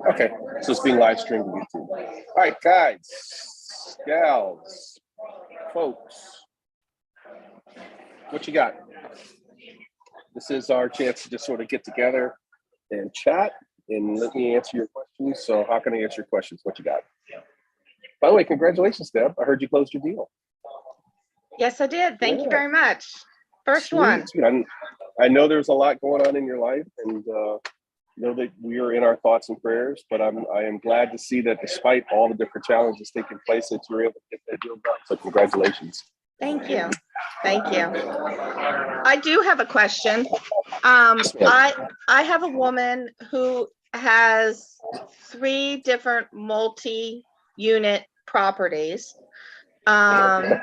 Okay, so it's being live streamed to YouTube. All right, guys, gals, folks, what you got? This is our chance to just sort of get together and chat and let me answer your questions. So how can I answer your questions? What you got? By the way, congratulations, Deb. I heard you closed your deal. Yes, I did. Thank you very much. First Sweet, one. Sweet. I know there's a lot going on in your life, and know that we are in our thoughts and prayers, but I am glad to see that despite all the different challenges taking place, that you're able to get that deal done. So congratulations. Thank you. Thank you. I do have a question. I have a woman who has 3 different multi-unit properties. And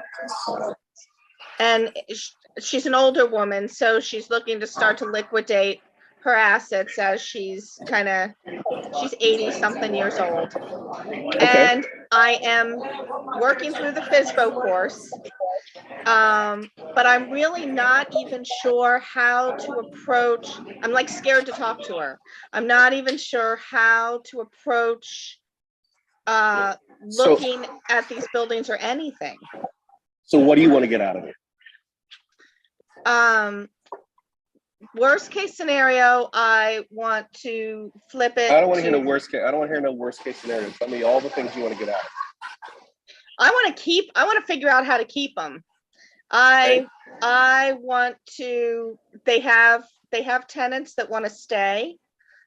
she's an older woman, so she's looking to start to liquidate her assets as she's 80 something years old. Okay. And I am working through the FSBO course, but I'm really not even sure how to approach. I'm like scared to talk to her. I'm not even sure how to approach looking at these buildings or anything. So what do you want to get out of it? Worst case scenario, I want to flip it. I don't want to hear no worst case. I don't want to hear no worst case scenario. Tell me all the things you want to get out of it. I want to figure out how to keep them. I want to, they have tenants that want to stay.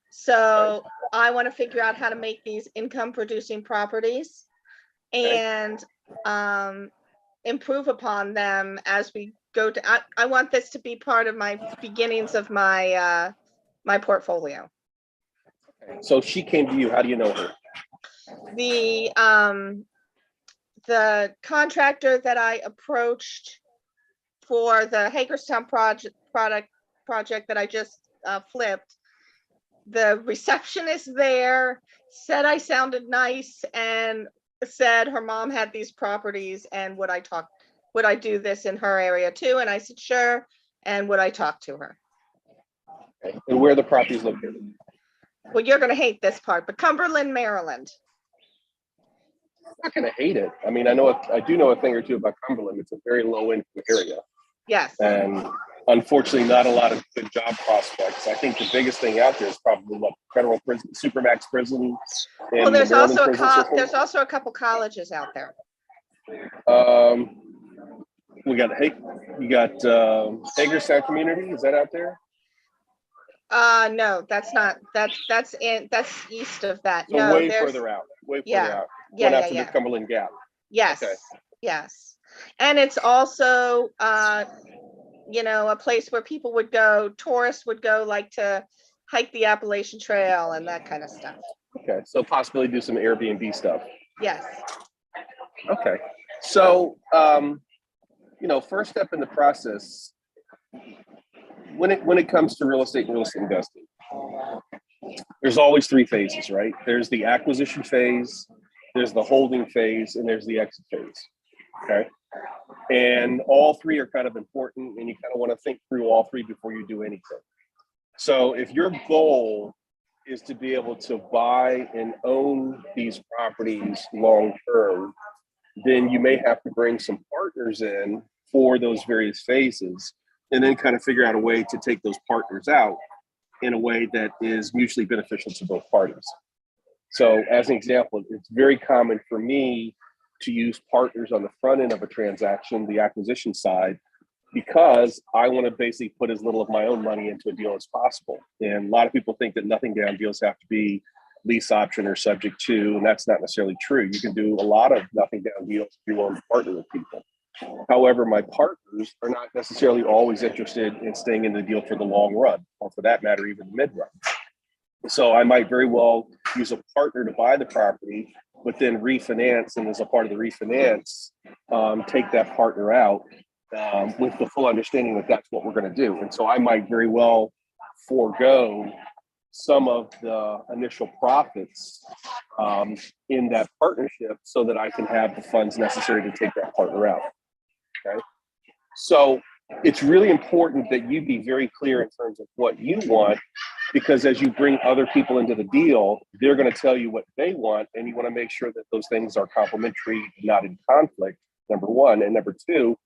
So I want to figure out how to make these income producing properties and improve upon them as we go to, I want this to be part of my beginnings of my my portfolio. So she came to you. How do you know her? The contractor that I approached for the Hagerstown project that I just flipped, the receptionist there said I sounded nice and said her mom had these properties and would I do this in her area too? And I said, sure. And would I talk to her? Okay. And where are the properties located? Well, you're going to hate this part, but Cumberland, Maryland. I'm not going to hate it. I mean, I do know a thing or two about Cumberland. It's a very low income area. Yes. And unfortunately, not a lot of good job prospects. I think the biggest thing out there is probably what federal prison, supermax prison. Well, there's also a couple colleges out there. You got Hagerstown Community. Is that out there? No, that's not. That's east of that. So no, way further out. Out. Yeah, to the Cumberland Gap. Yes. Okay. Yes. And it's also a place where people would go, tourists would go, like to hike the Appalachian Trail and that kind of stuff. Okay. So possibly do some Airbnb stuff. Yes. Okay. So first step in the process, when it comes to real estate and real estate investing, there's always 3 phases, right? There's the acquisition phase, there's the holding phase, and there's the exit phase. Okay. And all 3 are kind of important, and you kind of want to think through all 3 before you do anything. So if your goal is to be able to buy and own these properties long term, then you may have to bring some partners in for those various phases, and then kind of figure out a way to take those partners out in a way that is mutually beneficial to both parties. So as an example, it's very common for me to use partners on the front end of a transaction, the acquisition side, because I want to basically put as little of my own money into a deal as possible. And a lot of people think that nothing down deals have to be lease option or subject to, and that's not necessarily true. You can do a lot of nothing down deals if you're willing to partner with people. However, my partners are not necessarily always interested in staying in the deal for the long run, or for that matter, even the mid run. So I might very well use a partner to buy the property, but then refinance, and as a part of the refinance, take that partner out with the full understanding that that's what we're going to do. And so I might very well forego some of the initial profits in that partnership so that I can have the funds necessary to take that partner out. Okay. So it's really important that you be very clear in terms of what you want, because as you bring other people into the deal, they're going to tell you what they want, and you want to make sure that those things are complementary, not in conflict, number one. And number two,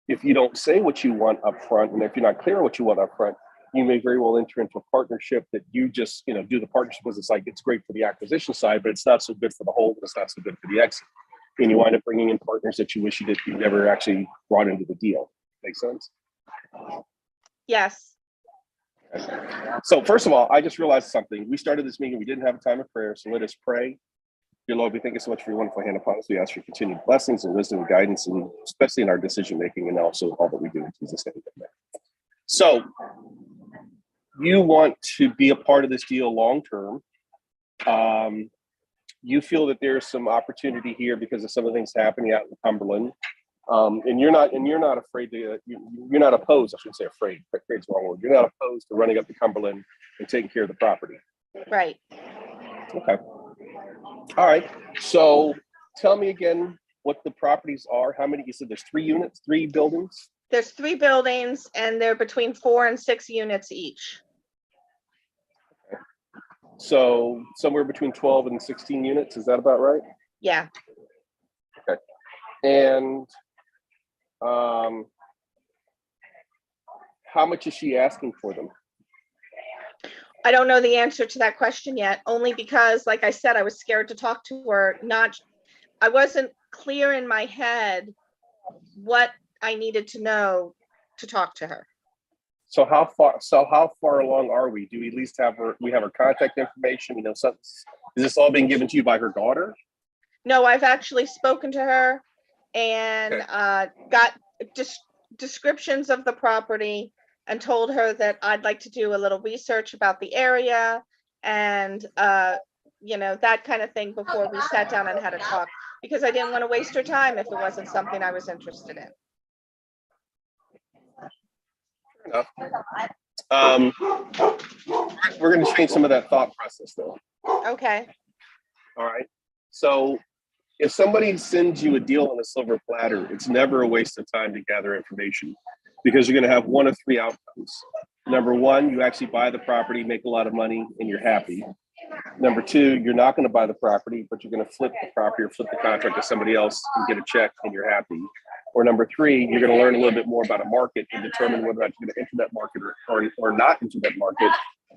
if you don't say what you want up front, and if you're not clear what you want up front, you may very well enter into a partnership that you just, do the partnership because it's like, it's great for the acquisition side, but it's not so good for the whole, it's not so good for the exit. And you wind up bringing in partners that you wish you never actually brought into the deal. Make sense? Yes. So first of all, I just realized something. We started this meeting, we didn't have a time of prayer, so let us pray. Dear Lord, we thank you so much for your wonderful hand upon us. We ask for continued blessings and wisdom and guidance, and especially in our decision making, and also all that we do in Jesus' name. So you want to be a part of this deal long term. You feel that there's some opportunity here because of some of the things happening out in Cumberland. And you're not afraid to, you're not opposed, I shouldn't say afraid, afraid's the wrong word. You're not opposed to running up to Cumberland and taking care of the property. Right. Okay. All right. So tell me again what the properties are. How many? You said there's 3 units, 3 buildings? There's 3 buildings and they're between 4 and 6 units each. Okay. So somewhere between 12 and 16 units. Is that about right? Yeah. Okay. And how much is she asking for them? I don't know the answer to that question yet, only because, like I said, I was scared to talk to her. I wasn't clear in my head what I needed to know to talk to her. So how far along are we? Do we at least have her contact information? Is this all being given to you by her daughter? No, I've actually spoken to her and got descriptions of the property and told her that I'd like to do a little research about the area and, that kind of thing before we sat down and had a talk, because I didn't want to waste her time if it wasn't something I was interested in. Fair enough. We're going to change some of that thought process though. Okay. All right. So if somebody sends you a deal on a silver platter, it's never a waste of time to gather information, because you're going to have one of 3 outcomes. Number one, you actually buy the property, make a lot of money, and you're happy. Number 2, you're not going to buy the property, but you're going to flip the property or flip the contract to somebody else and get a check and you're happy. Or number 3, you're going to learn a little bit more about a market and determine whether or not you're going to enter that market or not enter that market,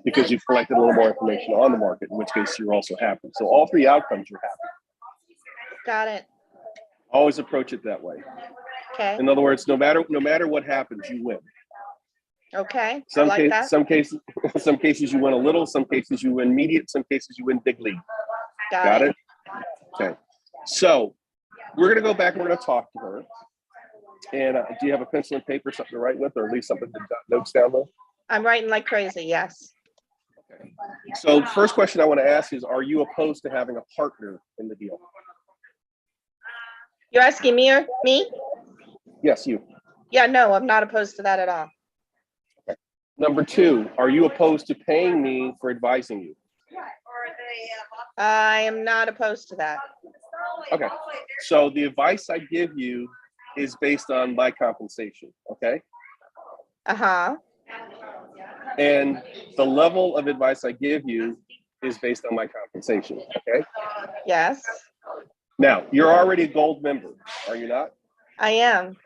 because you've collected a little more information on the market, in which case you're also happy. So all 3 outcomes, you're happy. Got it. Always approach it that way. Okay. In other words, no matter what happens, you win. Okay. Some cases you win a little, some cases you win mediate, some cases you win big league. Got it? Okay. So we're going to go back and we're going to talk to her. And do you have a pencil and paper, something to write with, or at least something to jot notes down with? I'm writing like crazy, yes. Okay. So first question I want to ask is, are you opposed to having a partner in the deal? You're asking me or me? Yes, you. Yeah, no, I'm not opposed to that at all. Okay. Number 2, are you opposed to paying me for advising you? I am not opposed to that. Okay. So the advice I give you is based on my compensation, okay? Uh-huh. And the level of advice I give you is based on my compensation, okay? Yes. Now, you're already a gold member, are you not? I am.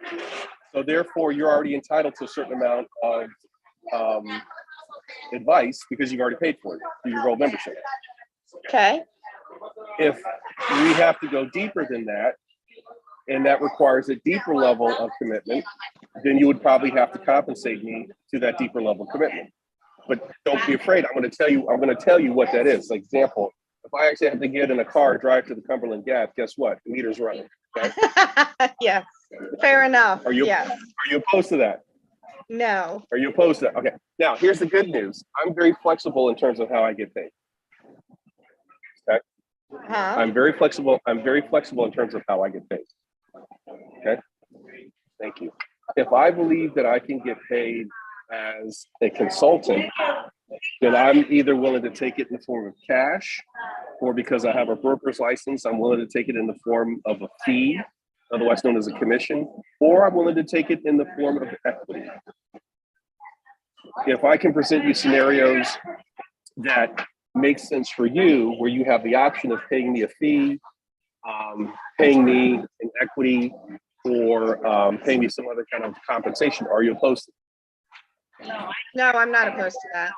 So therefore, you're already entitled to a certain amount of advice because you've already paid for it through your gold membership. Okay. If we have to go deeper than that, and that requires a deeper level of commitment, then you would probably have to compensate me to that deeper level of commitment. But don't be afraid. I'm going to tell you what that is. Like, example, if I actually have to get in a car, drive to the Cumberland Gap, guess what? The meter's running. Okay? Yes. Fair enough. Are you opposed to that? No. Are you opposed to that? Okay. Now, here's the good news. I'm very flexible in terms of how I get paid. Okay. Huh? I'm very flexible in terms of how I get paid. Okay. Thank you. If I believe that I can get paid as a consultant, then I'm either willing to take it in the form of cash, or because I have a broker's license, I'm willing to take it in the form of a fee. otherwise known as a commission, or I'm willing to take it in the form of equity. If I can present you scenarios that make sense for you, where you have the option of paying me a fee, paying me in equity, or paying me some other kind of compensation, are you opposed to it? No, I'm not opposed to that.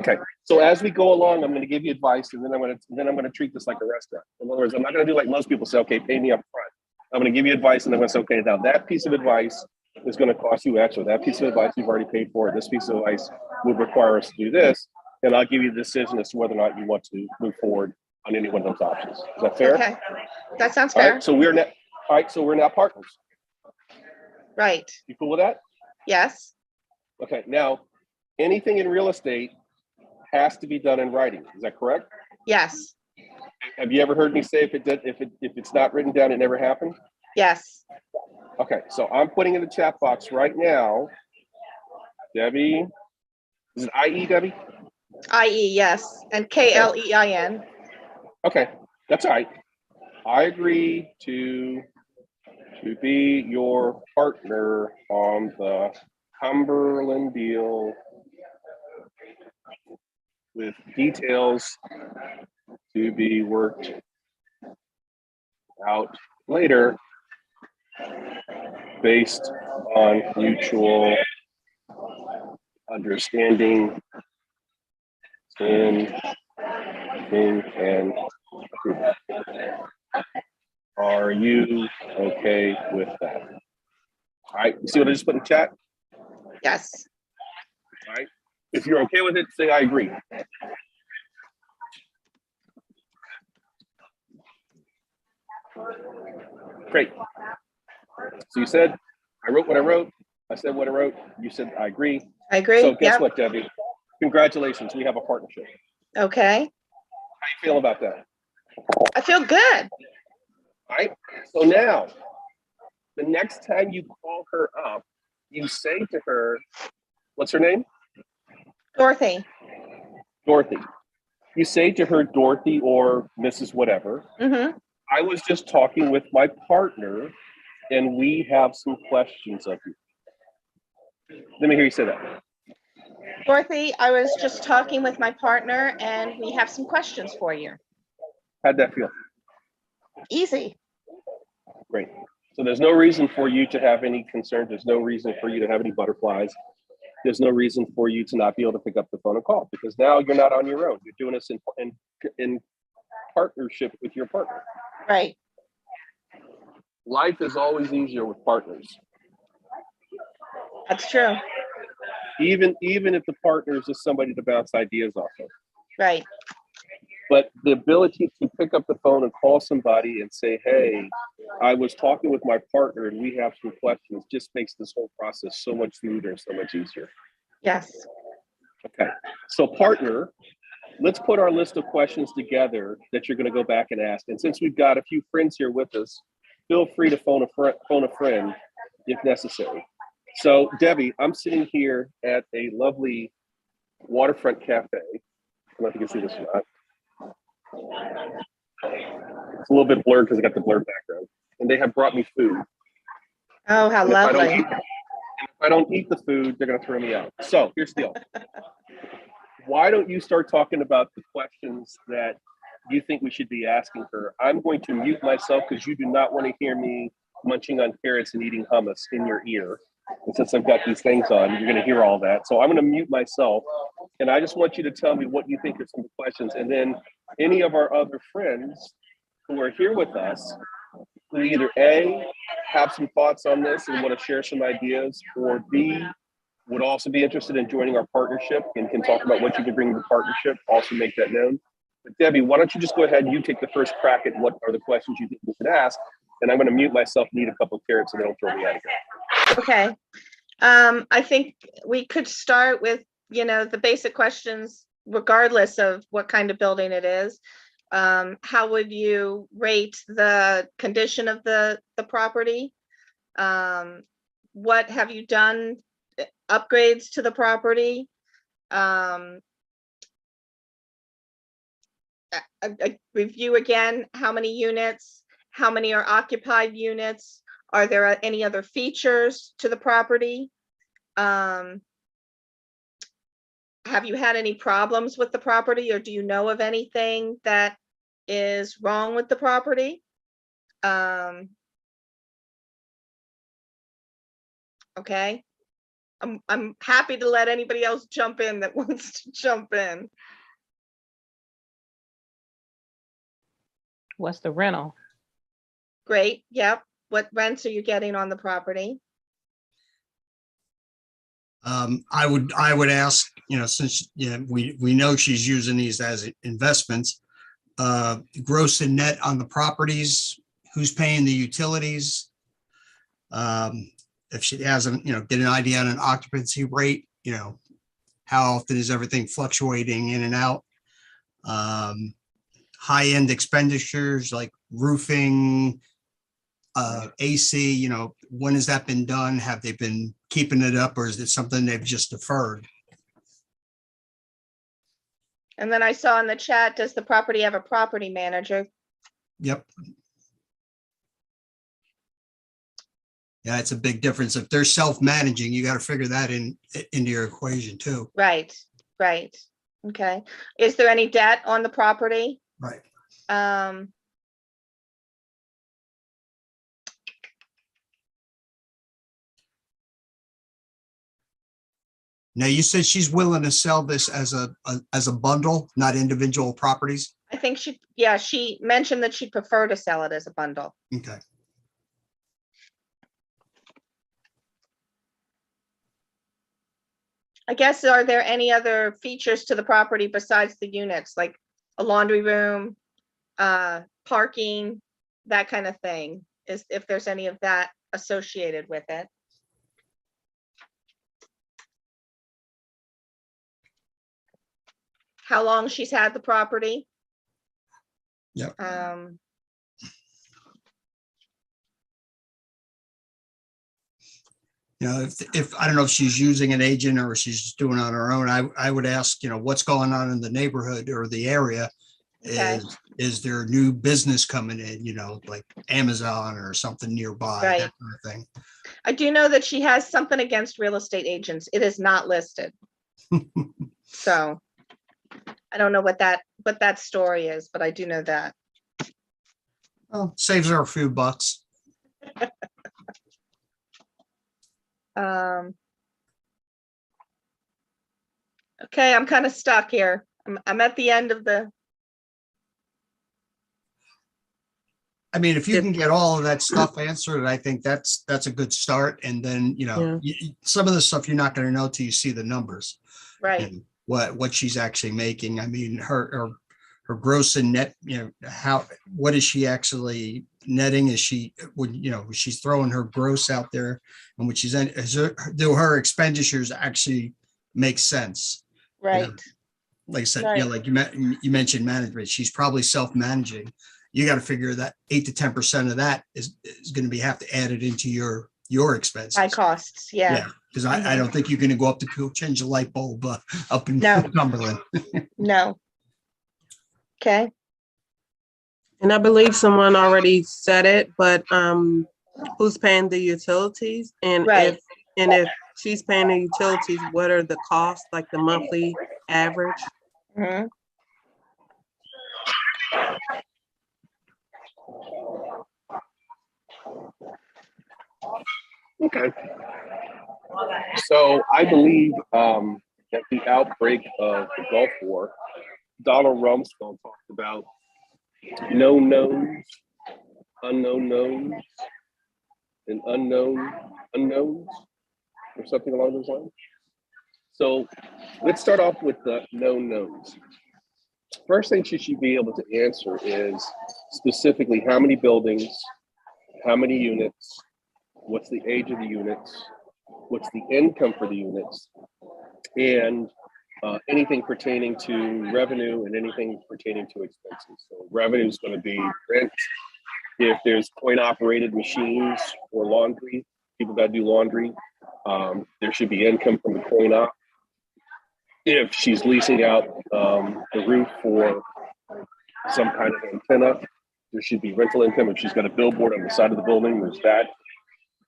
Okay, so as we go along, I'm going to give you advice, and then I'm going to treat this like a restaurant. In other words, I'm not going to do like most people say, okay, pay me up front. I'm going to give you advice, and I'm going to say, okay, now that piece of advice is going to cost you X, or that piece of advice you've already paid for. This piece of advice would require us to do this, and I'll give you the decision as to whether or not you want to move forward on any one of those options. Is that fair? Okay, that sounds All fair. right, so we're now partners. Right. You cool with that? Yes. Okay, now anything in real estate has to be done in writing. Is that correct? Yes. Have you ever heard me say if it's not written down, it never happened? Yes. Okay, so I'm putting in the chat box right now, Debbie. Is it IE, Debbie? IE, yes, and KLEIN. Okay, that's all right. I agree to be your partner on the Cumberland deal with details to be worked out later based on mutual understanding and approval. Are you okay with that? All right, you see what I just put in chat? Yes. All right, if you're okay with it, say I agree. Great. So you said, I wrote what I wrote. I said what I wrote. You said, I agree. I agree. So guess Yep. what, Debbie? Congratulations, we have a partnership. Okay. How you feel about that? I feel good. All right. So now, the next time you call her up, you say to her, what's her name? Dorothy. Dorothy. You say to her, Dorothy or Mrs. Whatever, Mm-hmm. I was just talking with my partner and we have some questions of you. Let me hear you say that. Dorothy, I was just talking with my partner and we have some questions for you. How'd that feel? Easy. Great. So there's no reason for you to have any concerns. There's no reason for you to have any butterflies. There's no reason for you to not be able to pick up the phone and call, because now you're not on your own. You're doing this in partnership with your partner. Right. Life is always easier with partners. That's true. Even if the partner is just somebody to bounce ideas off of. Right. But the ability to pick up the phone and call somebody and say, hey, I was talking with my partner and we have some questions, just makes this whole process so much smoother and so much easier. Yes. Okay, so partner, let's put our list of questions together that you're going to go back and ask. And since we've got a few friends here with us, feel free to phone a friend if necessary. So Debbie, I'm sitting here at a lovely waterfront cafe. I don't know if you can see this or not. It's a little bit blurred because I got the blurred background. And they have brought me food. Oh, how And lovely. if I don't eat the food, they're going to throw me out. So here's the deal. Why don't you start talking about the questions that you think we should be asking her? I'm going to mute myself because you do not want to hear me munching on carrots and eating hummus in your ear. And since I've got these things on, you're going to hear all that. So I'm going to mute myself. And I just want you to tell me what you think are some of the questions. And then any of our other friends who are here with us who either A, have some thoughts on this and want to share some ideas, or B, would also be interested in joining our partnership and can talk about what you can bring to the partnership, also make that known. But Debbie, why don't you just go ahead and you take the first crack at what are the questions you think we should ask, and I'm going to mute myself and eat a couple of carrots and they don't throw me out again. Okay. I think we could start with, the basic questions, regardless of what kind of building it is. How would you rate the condition of the property? What have you done upgrades to the property? A review again, how many units, how many are occupied units? Are there any other features to the property? Have you had any problems with the property, or do you know of anything that is wrong with the property? Okay. I'm happy to let anybody else jump in that wants to jump in. What's the rental? Great. Yep. What rents are you getting on the property? I would ask, since we know she's using these as investments, gross and net on the properties, who's paying the utilities? If she hasn't, get an idea on an occupancy rate, how often is everything fluctuating in and out? High-end expenditures like roofing, AC, when has that been done? Have they been keeping it up, or is it something they've just deferred? And then I saw in the chat, does the property have a property manager? Yep. Yeah, it's a big difference. If they're self-managing, you got to figure that into your equation too. Right, right. Okay. Is there any debt on the property? Right. Now, you said she's willing to sell this as a bundle, not individual properties? I think she mentioned that she'd prefer to sell it as a bundle. Okay. I guess, are there any other features to the property besides the units, like a laundry room, parking, that kind of thing? If there's any of that associated with it? How long she's had the property? Yep. If I don't know if she's using an agent or she's just doing it on her own, I would ask, what's going on in the neighborhood or the area? Okay. Is there new business coming in, like Amazon or something nearby, Right. that kind of thing? I do know that she has something against real estate agents. It is not listed. So I don't know what that story is, but I do know that. Well, saves her a few bucks. Okay, I'm kind of stuck here. I'm at the end of the. I mean, if you can get all of that stuff answered, I think that's a good start. And then, some of the stuff you're not going to know till you see the numbers. Right. And what she's actually making. I mean, her gross and net, what is she actually netting? Is she, she's throwing her gross out there, and when she's in, do her expenditures actually make sense? Right. Like I said, Right. like you mentioned management, she's probably self-managing. You got to figure that 8 to 10% of that is going to have to add it into your expenses. High costs. Yeah. Because I don't think you're going to go up to change a light bulb up in No. Cumberland. No. Okay. And I believe someone already said it, but who's paying the utilities? And Right. if she's paying the utilities, what are the costs, like the monthly average? Mhm. Okay. So I believe at the outbreak of the Gulf War, Donald Rumsfeld talked about known knowns, unknown knowns, and unknown unknowns, or something along those lines. So let's start off with the known knowns. First thing she should be able to answer is specifically how many buildings, how many units, what's the age of the units, what's the income for the units, and anything pertaining to revenue and anything pertaining to expenses. So revenue is going to be rent. If there's coin-operated machines or laundry, people that do laundry, there should be income from the coin-op. If she's leasing out the roof for some kind of antenna, There should be rental income. If she's got a billboard on the side of the building, there's that.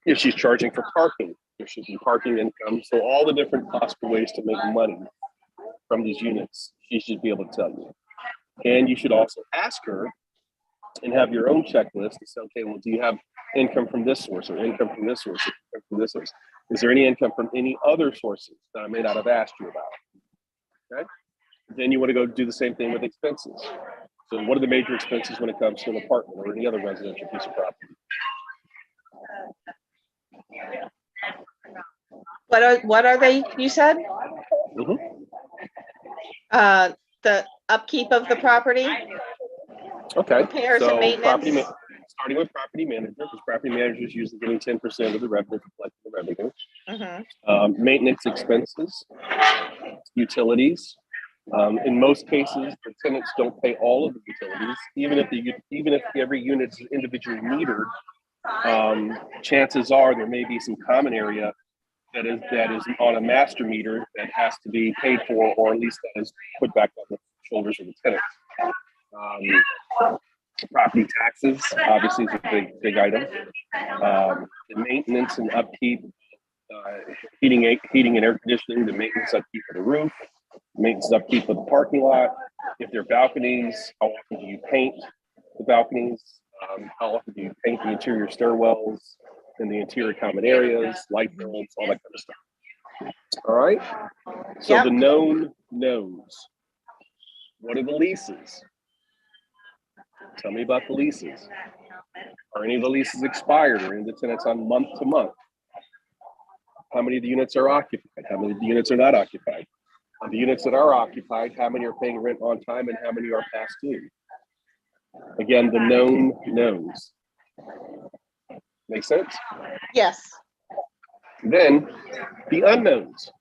If she's charging for parking, there should be parking income. So all the different possible ways to make money from these units, she should be able to tell you. And you should also ask her and have your own checklist to say, okay, well, do you have income from this source or income from this source or income from this source? Is there any income from any other sources that I may not have asked you about? Okay. Then you want to go do the same thing with expenses. So what are the major expenses when it comes to an apartment or any other residential piece of property? What are they, you said? Mhm. The upkeep of the property, Okay. repairs and maintenance. Starting with property manager, because property manager is usually getting 10% of the revenue for collecting the revenue. Mhm. Maintenance expenses, utilities. In most cases, the tenants don't pay all of the utilities, even if every unit is individually metered. Chances are there may be some common area that is on a master meter that has to be paid for, or at least that is put back on the shoulders of the tenants. Property taxes obviously is a big item. The maintenance and upkeep, heating and air conditioning, the maintenance upkeep of the roof, maintenance upkeep of the parking lot. If there are balconies, how often do you paint the balconies? How often do you paint the interior stairwells and the interior common areas, light bulbs, all that kind of stuff. All right. So Yep. the known knowns. What are the leases? Tell me about the leases. Are any of the leases expired, or any of the tenants on month to month? How many of the units are occupied? How many of the units are not occupied? Of the units that are occupied, how many are paying rent on time and how many are past due? Again, the known knowns. Make sense? Yes. Then the unknowns.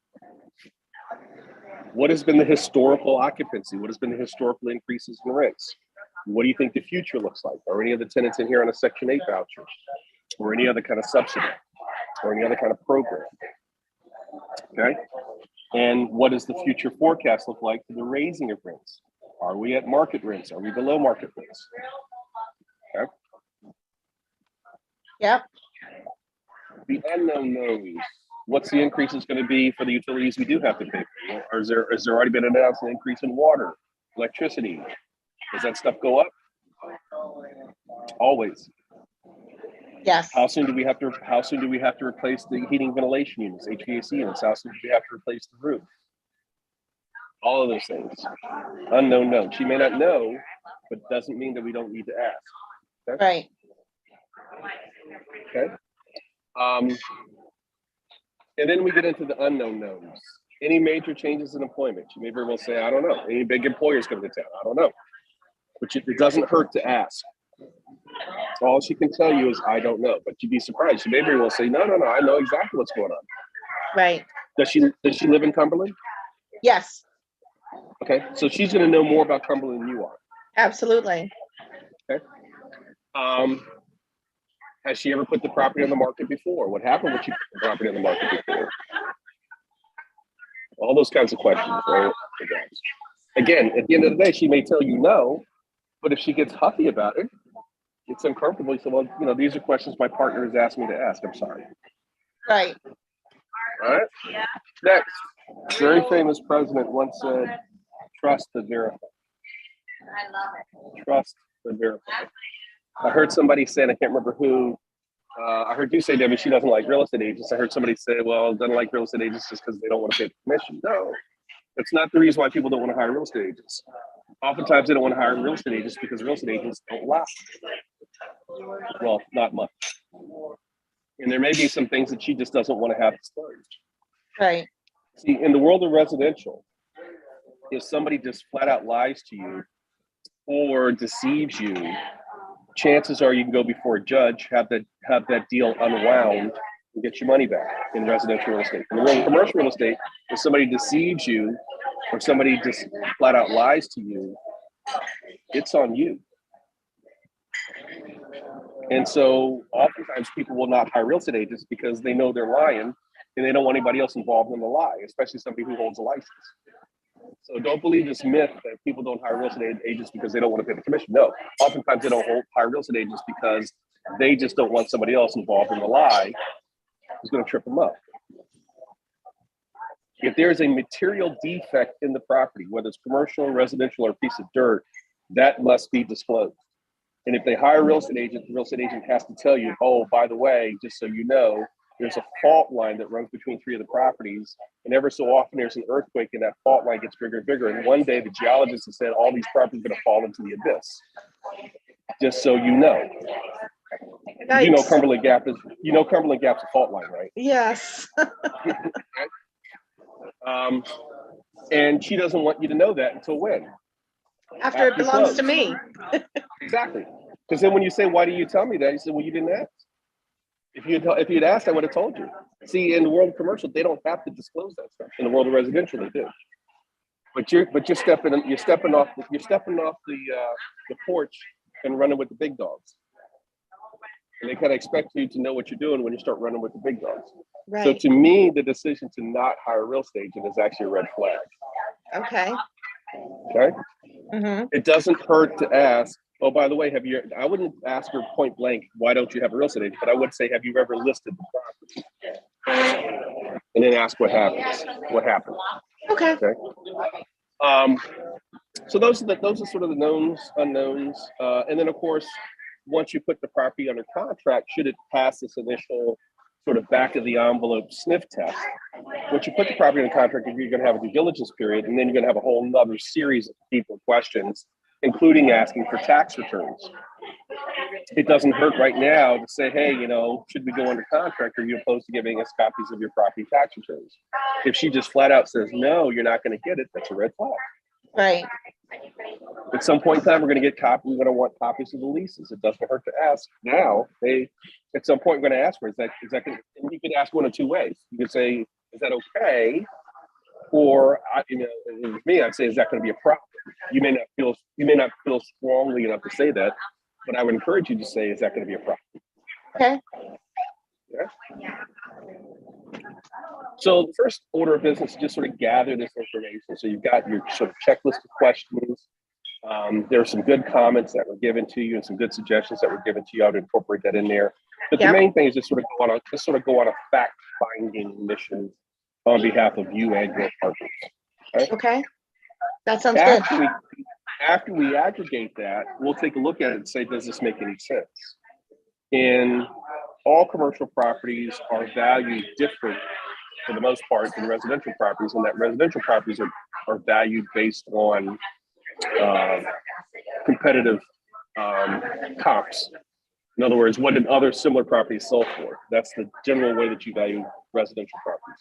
What has been the historical occupancy? What has been the historical increases in rents? What do you think the future looks like? Are any of the tenants in here on a Section 8 voucher or any other kind of subsidy or any other kind of program? Okay. And what does the future forecast look like for the raising of rents? Are we at market rents? Are we below market rents? Okay. Yep. The unknown knows. What's the increase is going to be for the utilities we do have to pay for? Or has there already been announced an increase in water, electricity? Does that stuff go up? Always. Yes. How soon do we have to replace the heating ventilation units, HVAC units? How soon do we have to replace the roof? All of those things. Unknown known. She may not know, but doesn't mean that we don't need to ask. Okay? Right. Okay. And then we get into the unknown knowns. Any major changes in employment? You may very well say, I don't know. Any big employers coming to town? I don't know. But it doesn't hurt to ask. All she can tell you is, I don't know. But you'd be surprised. She may very well say, no, I know exactly what's going on. Right. Does she live in Cumberland? Yes. Okay, so she's going to know more about Cumberland than you are. Absolutely. Okay. Has she ever put the property on the market before? What happened when she put the property on the market before? All those kinds of questions, right? Again, at the end of the day, she may tell you no, but if she gets huffy about it, it's uncomfortable. So, well, these are questions my partner has asked me to ask. I'm sorry. Right. All right. Next, very famous president once said, "Trust but verify." I love it. Trust but verify. I heard somebody say, and I can't remember who. I heard you say, Debbie, she doesn't like real estate agents. I heard somebody say, well, doesn't like real estate agents just because they don't want to pay the commission. No, that's not the reason why people don't want to hire real estate agents. Oftentimes, they don't want to hire real estate agents because real estate agents don't lie. Well, not much. And there may be some things that she just doesn't want to have disclosed. Right. See, in the world of residential, if somebody just flat out lies to you or deceives you, chances are you can go before a judge, have that deal unwound, and get your money back in residential real estate. In the world of commercial real estate, if somebody deceives you or somebody just flat out lies to you, it's on you. And so oftentimes people will not hire real estate agents because they know they're lying and they don't want anybody else involved in the lie, especially somebody who holds a license. So don't believe this myth that people don't hire real estate agents because they don't want to pay the commission. No, oftentimes they don't hire real estate agents because they just don't want somebody else involved in the lie who's going to trip them up. If there's a material defect in the property, whether it's commercial, residential, or a piece of dirt, that must be disclosed. And if they hire a real estate agent, the real estate agent has to tell you, oh, by the way, just so you know, there's a fault line that runs between 3 of the properties. And ever so often there's an earthquake and that fault line gets bigger and bigger. And one day the geologist has said all these properties are going to fall into the abyss. Just so you know. You know Yikes. Cumberland Gap's a fault line, right? Yes. And she doesn't want you to know that until when? After it belongs to me. Exactly. Because then when you say, why do you tell me that? You said, well, you didn't ask. If you'd asked, I would have told you. See, in the world of commercial, they don't have to disclose that stuff. In the world of residential, they do. But you're stepping off the porch and running with the big dogs. And they kind of expect you to know what you're doing when you start running with the big dogs. Right. So to me, the decision to not hire a real estate agent is actually a red flag. Okay. Okay. Mm-hmm. It doesn't hurt to ask, oh, by the way, I wouldn't ask her point blank, why don't you have a real estate agent? But I would say, have you ever listed the property? And then ask what happened. Okay. So those are sort of the knowns, unknowns. And then of course, once you put the property under contract, should it pass this initial sort of back of the envelope sniff test, once you put the property under contract, you're going to have a due diligence period, and then you're going to have a whole nother series of deeper questions, including asking for tax returns. It doesn't hurt right now to say, hey, should we go under contract? Are you opposed to giving us copies of your property tax returns? If she just flat out says, no, you're not going to get it, that's a red flag. Right. At some point in time, we're going to get copies. We're going to want copies of the leases. It doesn't hurt to ask now. At some point, we're going to ask for, is that going to, and you can ask one of two ways. You can say, is that okay? Or, with me, I'd say, is that going to be a problem? You may not feel strongly enough to say that, but I would encourage you to say, is that going to be a problem? Okay. Yeah. So the first order of business is just sort of gather this information. So you've got your sort of checklist of questions. There are some good comments that were given to you and some good suggestions that were given to you. I would incorporate that in there. But the main thing is just sort of go on a fact-finding mission on behalf of you and your partners. Right? Okay. That sounds good. After we aggregate that, we'll take a look at it and say, does this make any sense? And all commercial properties are valued different for the most part than residential properties, and that residential properties are valued based on competitive comps. In other words, what did other similar properties sell for? That's the general way that you value residential properties.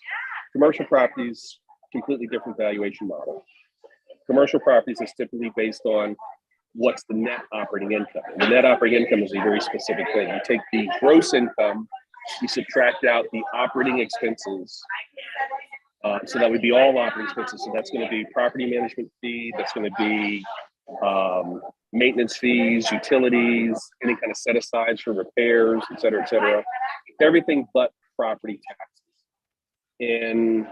Commercial properties, completely different valuation model. Commercial properties is typically based on what's the net operating income. And the net operating income is a very specific thing. You take the gross income, you subtract out the operating expenses. So that would be all operating expenses. So that's going to be property management fee. That's going to be maintenance fees, utilities, any kind of set asides for repairs, et cetera, everything but property taxes. And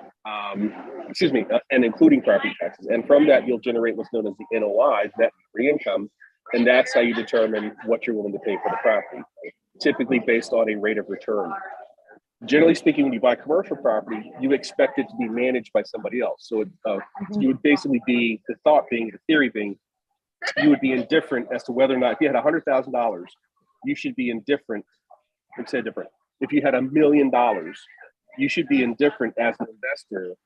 including property taxes. And from that, you'll generate what's known as the NOI, net operating income. And that's how you determine what you're willing to pay for the property, typically based on a rate of return. Generally speaking, when you buy commercial property, you expect it to be managed by somebody else. So you would basically be, the theory being, you would be indifferent as to whether or not, if you had $100,000, you should be indifferent. Let's say different. If you had $1 million, you should be indifferent as an investor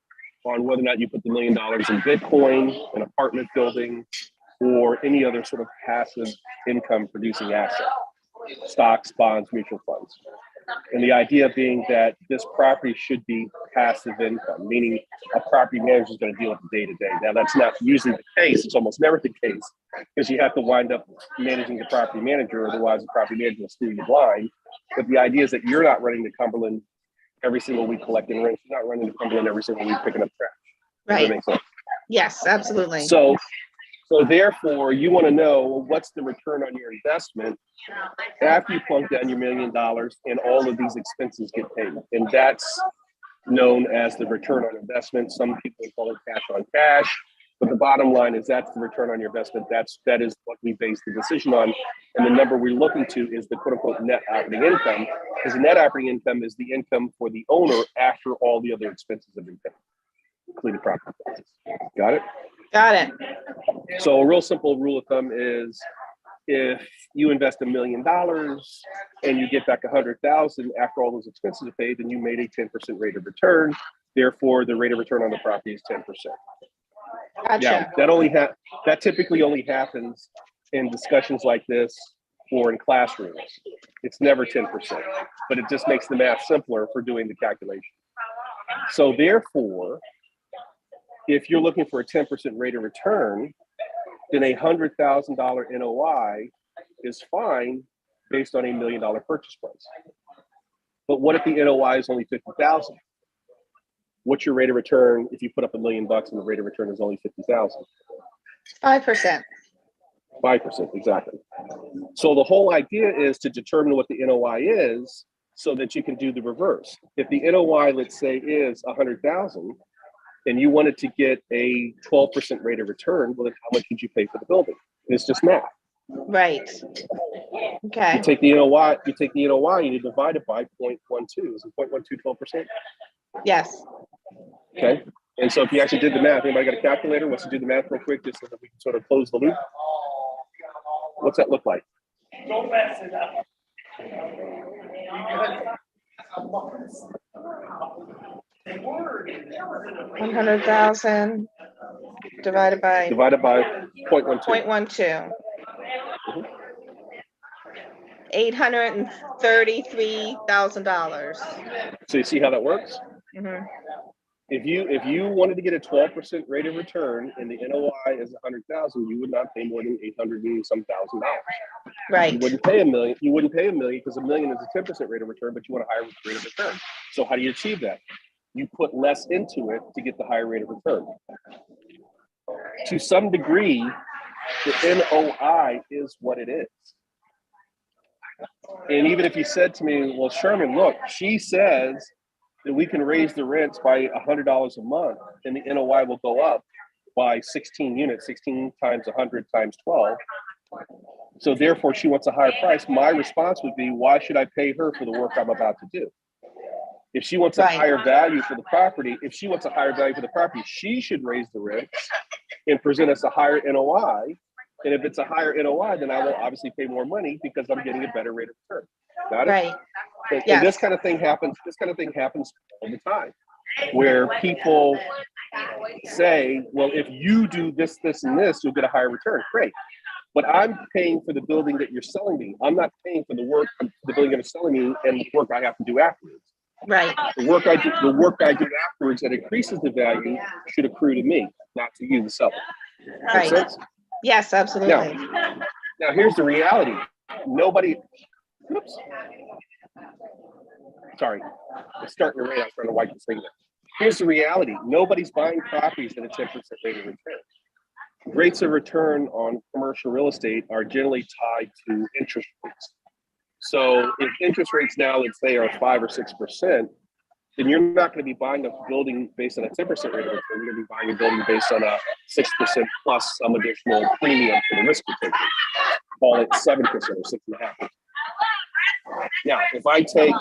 on whether or not you put the $1 million in Bitcoin, an apartment building, or any other sort of passive income producing asset, stocks, bonds, mutual funds. And the idea being that this property should be passive income, meaning a property manager is going to deal with the day to day. Now, that's not usually the case. It's almost never the case because you have to wind up managing the property manager. Otherwise, the property manager will steer you blind. But the idea is that you're not running the Cumberland every single week collecting rent. You're not running the Cumberland every single week picking up trash. Right. Does that make sense? Yes, absolutely. So therefore, you want to know what's the return on your investment after you plunk down your $1 million and all of these expenses get paid. And that's known as the return on investment. Some people call it cash on cash, but the bottom line is that's the return on your investment. That is what we base the decision on. And the number we're looking to is the quote unquote net operating income, because the net operating income is the income for the owner after all the other expenses have been paid, including property taxes. Got it? Got it. So a real simple rule of thumb is if you invest $1 million and you get back 100,000 after all those expenses are paid, then you made a 10% rate of return. Therefore, the rate of return on the property is 10%. Gotcha. Now, that typically only happens in discussions like this or in classrooms. It's never 10%, but it just makes the math simpler for doing the calculation. So therefore, if you're looking for a 10% rate of return, then a $100,000 NOI is fine based on $1 million purchase price. But what if the NOI is only 50,000? What's your rate of return if you put up $1 million and the rate of return is only 50,000? 5%. 5%, exactly. So the whole idea is to determine what the NOI is so that you can do the reverse. If the NOI, let's say, is 100,000 and you wanted to get a 12% rate of return, well, then how much did you pay for the building? It's just math. Right. Okay. You take the NOI, and you divide it by 0.12. Is it 0.12 12%? Yes. Okay. And so if you actually did the math, anybody got a calculator? Wants to do the math real quick just so that we can sort of close the loop? What's that look like? Don't mess it up. 100,000 divided by Divided by 0.12. 0.12. Mhm. $833,000. So you see how that works? Mhm. If you wanted to get a 12% rate of return and the NOI is 100,000, you would not pay more than 800 and some thousand dollars. Right. You wouldn't pay $1 million. You wouldn't pay $1 million because $1 million is a 10% rate of return, but you want a higher rate of return. So how do you achieve that? You put less into it to get the higher rate of return. To some degree, the NOI is what it is. And even if you said to me, well, Sherman, look, she says that we can raise the rents by $100 a month and the NOI will go up by 16 units, 16 times 100 times 12. So therefore she wants a higher price. My response would be, why should I pay her for the work I'm about to do? If she wants a higher value for the property, she should raise the rents and present us a higher NOI. And if it's a higher NOI, then I will obviously pay more money because I'm getting a better rate of return. Got it? Right. And, Yes. and this kind of thing happens all the time, where people say, well, if you do this, this, and this, you'll get a higher return. Great. But I'm paying for the building that you're selling me. I'm not paying for the building that you're selling me and the work I have to do afterwards. Right. The work I do afterwards that increases the value should accrue to me, not to you, the seller. Make Right. sense? Yes, absolutely. Now here's the reality. Sorry, it's starting to rain. I was trying to wipe the thing there. Here's the reality. Nobody's buying properties at a 10% rate of return. Rates of return on commercial real estate are generally tied to interest rates. So if interest rates now, let's say, are 5 or 6%, then you're not going to be buying a building based on a 10% rate of return. You're going to be buying a building based on a 6% plus some additional premium for the risk you're taking. Call it 7% or 6.5%. Now, if I take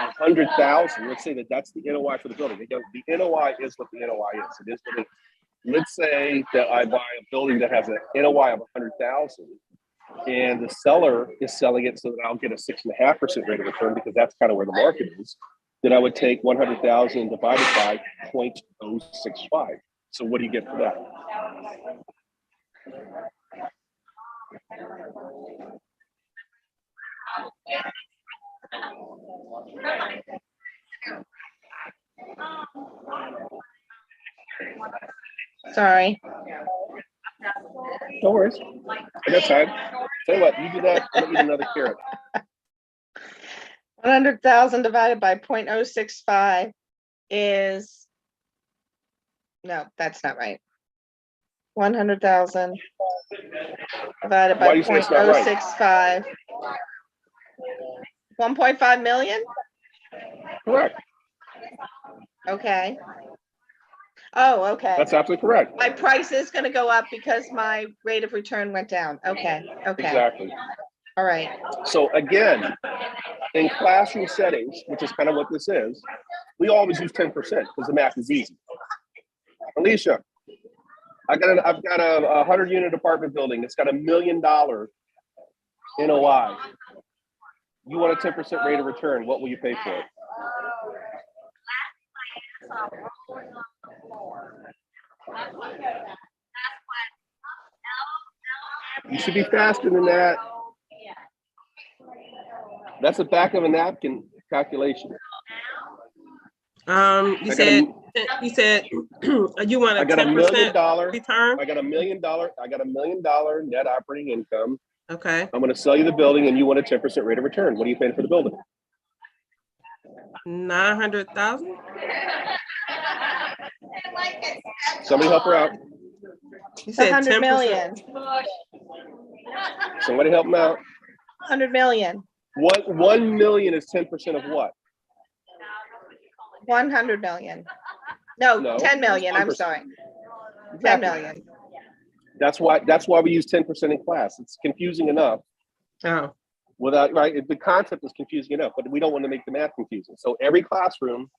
100,000, let's say that's the NOI for the building. Again, the NOI is what the NOI is. It is what it is. Let's say that I buy a building that has an NOI of 100,000, and the seller is selling it so that I'll get a 6.5% rate of return because that's kind of where the market is. Then I would take 100,000 divided by 0.065. So what do you get for that? Sorry. No worries. I got time. Tell you what, you do that, I'll eat another carrot. 100,000 divided by 0.065 is, no, that's not right. 100,000 divided Why by do you say it's not right? 0.065. 1.5 million? Correct. Okay. Oh, okay. That's absolutely correct. My price is gonna go up because my rate of return went down. Okay, okay, Exactly. all right. So again, in classroom settings, which is kind of what this is, we always use 10% because the math is easy. Alicia, I've got a 100-unit apartment building. It's got $1 million NOI. You want a 10% rate of return. What will you pay for it? You should be faster than that. That's the back of a napkin calculation. You said you want I a got $1 10% million. return? I got $1 million. I got $1 million net operating income. Okay, I'm going to sell you the building, and you want a 10% rate of return. What are you paying for the building? 900,000. Somebody help her out. You said 100 10%. million, Somebody help them out. 100 million, What 1 million is 10% of what? 100 million. No, No, 10 million, I'm 1%. sorry. 10 Exactly. million. That's why we use 10% in class. It's confusing enough Oh, without, right? The concept is confusing enough, but we don't want to make the math confusing. So every classroom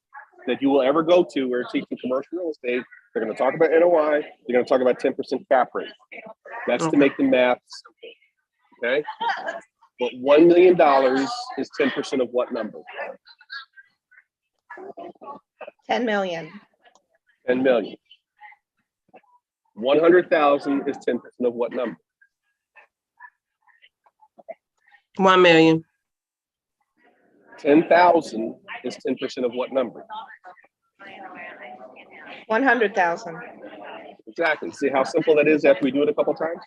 that you will ever go to where it's teaching commercial real estate, they're going to talk about NOI. They're going to talk about 10% cap rate. That's to Okay. make the math simple. Okay. But $1 million is 10% of what number? 10 million. 10 million. 100,000 is 10% of what number? 1 million. 10,000 is 10% of what number? 100,000. Exactly. See how simple that is after we do it a couple times?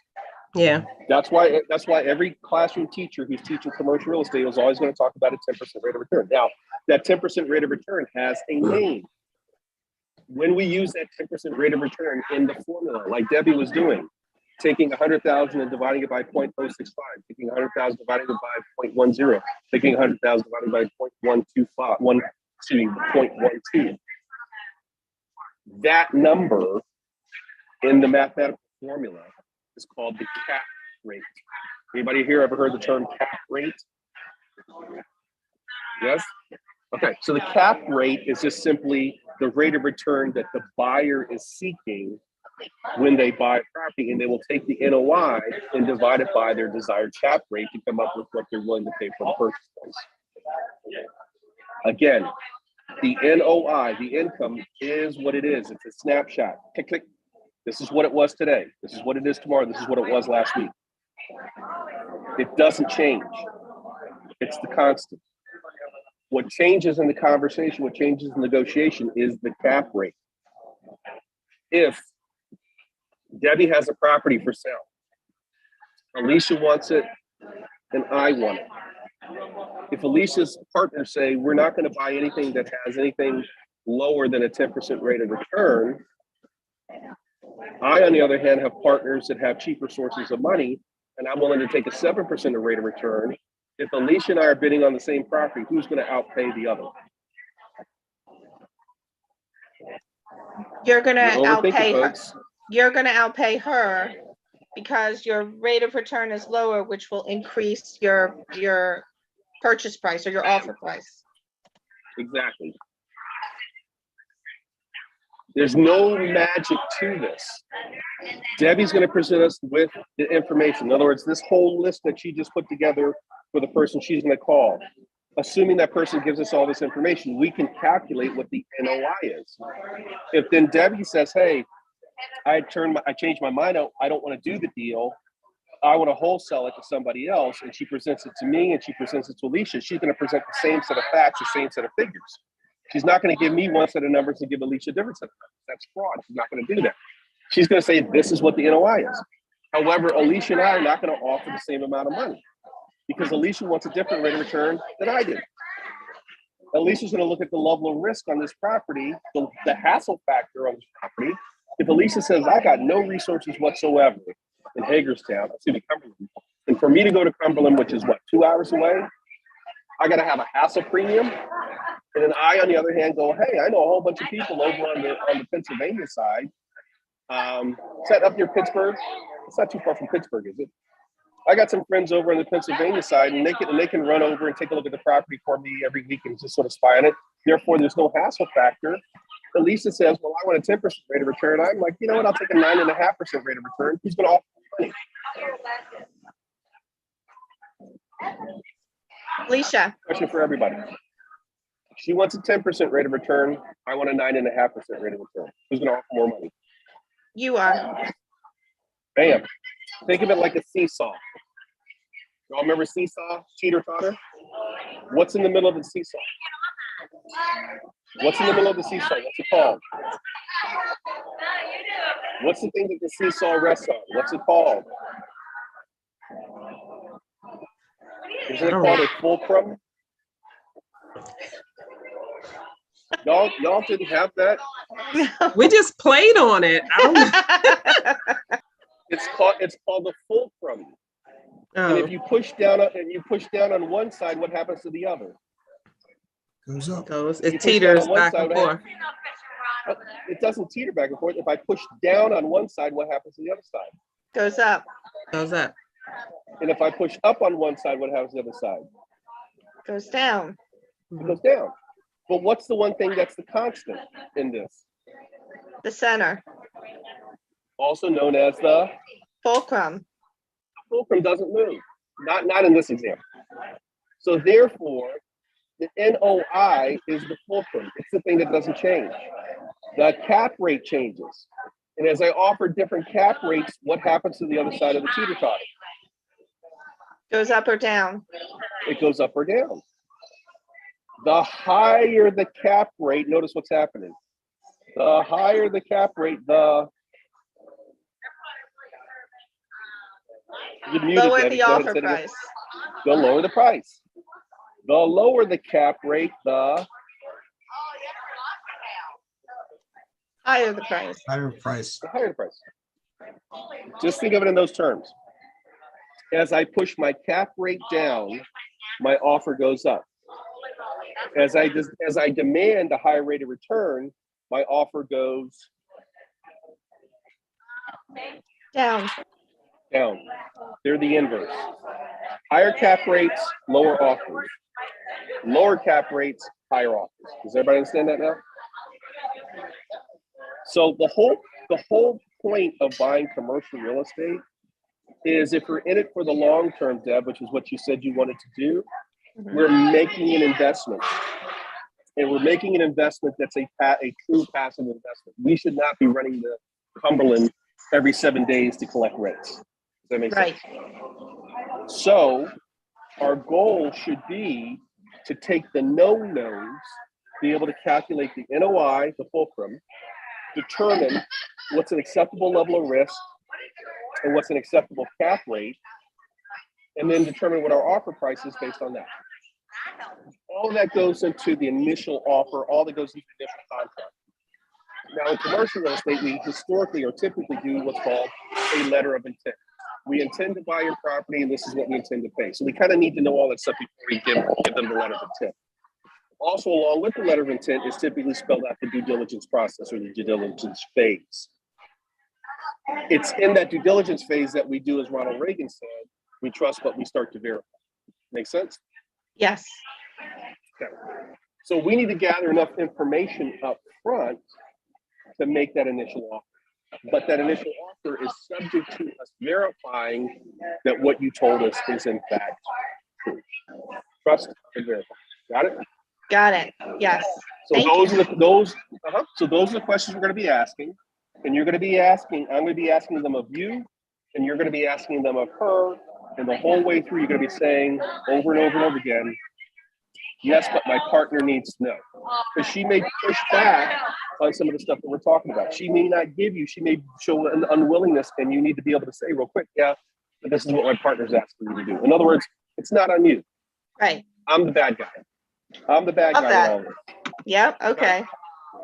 Yeah. That's why every classroom teacher who's teaching commercial real estate is always going to talk about a 10% rate of return. Now, that 10% rate of return has a name. When we use that 10% rate of return in the formula, like Debbie was doing, taking 100,000 and dividing it by 0.065, taking 100,000 dividing it by 0.10, taking 100,000 dividing by 0.125, 0.12. That number in the mathematical formula is called the cap rate. Anybody here ever heard the term cap rate? Yes? Okay, so the cap rate is just simply the rate of return that the buyer is seeking when they buy a property, and they will take the NOI and divide it by their desired cap rate to come up with what they're willing to pay for the purchase price. Again, the NOI, the income, is what it is. It's a snapshot. Click, click. This is what it was today. This is what it is tomorrow. This is what it was last week. It doesn't change. It's the constant. What changes in the conversation, what changes in negotiation is the cap rate. If Debbie has a property for sale, Alicia wants it, and I want it. If Alicia's partners say, we're not going to buy anything that has anything lower than a 10% rate of return, I, on the other hand, have partners that have cheaper sources of money, and I'm willing to take a 7% rate of return. If Alicia and I are bidding on the same property, who's going to outpay the other? You're gonna You're overthinking, outpay her. folks. You're gonna outpay her because your rate of return is lower, which will increase your purchase price or your offer price. Exactly. There's no magic to this. Debbie's going to present us with the information. In other words, this whole list that she just put together for the person she's going to call, assuming that person gives us all this information, we can calculate what the NOI is. If then Debbie says, hey, I changed my mind, I don't want to do the deal, I want to wholesale it to somebody else, and she presents it to me and she presents it to Alicia, she's going to present the same set of facts, the same set of figures. She's not going to give me one set of numbers and give Alicia a different set of numbers. That's fraud. She's not going to do that. She's going to say, this is what the NOI is. However, Alicia and I are not going to offer the same amount of money because Alicia wants a different rate of return than I do. Alicia's going to look at the level of risk on this property, the hassle factor on this property. If Alicia says, I got no resources whatsoever in Hagerstown, Cumberland, and for me to go to Cumberland, which is what, 2 hours away, I got to have a hassle premium. And then I, on the other hand, go, hey, I know a whole bunch of people over on the Pennsylvania side. Set up near Pittsburgh. It's not too far from Pittsburgh, is it? I got some friends over on the Pennsylvania side, and they can run over and take a look at the property for me every week and just sort of spy on it. Therefore, there's no hassle factor. Lisa says, well, I want a 10% rate of return. I'm like, you know what? I'll take a 9.5% rate of return. Who's going to offer money? Alicia, Question for everybody. She wants a 10% rate of return. I want a 9.5% rate of return. Who's going to offer more money? you are. Bam. Think of it like a seesaw. Y'all remember seesaw, teeter-totter? What's in the middle of the seesaw? What's in the middle of the seesaw? What's it called? What's the thing that the seesaw rests on? What's it called? Isn't it called a fulcrum? Y'all didn't have that? We just played on it. I don't know. It's called the fulcrum. And if Oh, you push down on one side, what happens to the other? Goes up. it teeters one back side, and forth. It doesn't teeter back and forth. If I push down on one side, what happens to the other side? Goes up, Goes up. And if I push up on one side, what happens to the other side? goes down. It goes down. But what's the one thing that's the constant in this? The center, Also known as the fulcrum. fulcrum doesn't move. Not in this example. So therefore, the NOI is the fulcrum. It's the thing that doesn't change. The cap rate changes. And as I offer different cap rates, what happens to the other side of the teeter-totter? Goes up or down. It goes up or down. The higher the cap rate, notice what's happening. The higher the cap rate, you're muted, Lower Debbie. the Go ahead and offer say it again. price. The lower the price. The lower the cap rate, the Higher the price. Higher price. higher the price. Just think of it in those terms. As I push my cap rate down, my offer goes up. As I demand a higher rate of return, my offer goes Down. down. They're the inverse. Higher cap rates, lower offers. Lower cap rates, higher offers. Does everybody understand that now? So the whole point of buying commercial real estate is if you're in it for the long term, Deb, which is what you said you wanted to do, we're making an investment. And we're making an investment that's a true passive investment. We should not be running the Cumberland every 7 days to collect rents. Does that make Right. sense? So our goal should be to take the known knowns, be able to calculate the NOI, the fulcrum, determine what's an acceptable level of risk and what's an acceptable cap rate, and then determine what our offer price is based on that. All of that goes into the initial offer, all that goes into the initial contract. Now, in commercial real estate, we historically or typically do what's called a letter of intent. We intend to buy your property, and this is what we intend to pay. So we kind of need to know all that stuff before we give them the letter of intent. Also, along with the letter of intent is typically spelled out the due diligence process or the due diligence phase. It's in that due diligence phase that we do, as Ronald Reagan said, we trust, but we start to verify. Make sense? Yes. Okay. So we need to gather enough information up front to make that initial offer. But that initial offer is subject to us verifying that what you told us is in fact true. Trust and verify. Got it? Got it. Yes. So Thank those you. are the questions we're going to be asking. And I'm going to be asking them of you, and you're going to be asking them of her. And the whole way through, you're going to be saying over and over and over again, yes, but my partner needs to know. Because she may push back on some of the stuff that we're talking about. She may not give you, she may show an unwillingness, and you need to be able to say real quick, yeah, but this is what my partner's asking you to do. In other words, it's not on you. Right. I'm the bad guy. I'm the bad Love guy that. in all of this. Yep. Okay.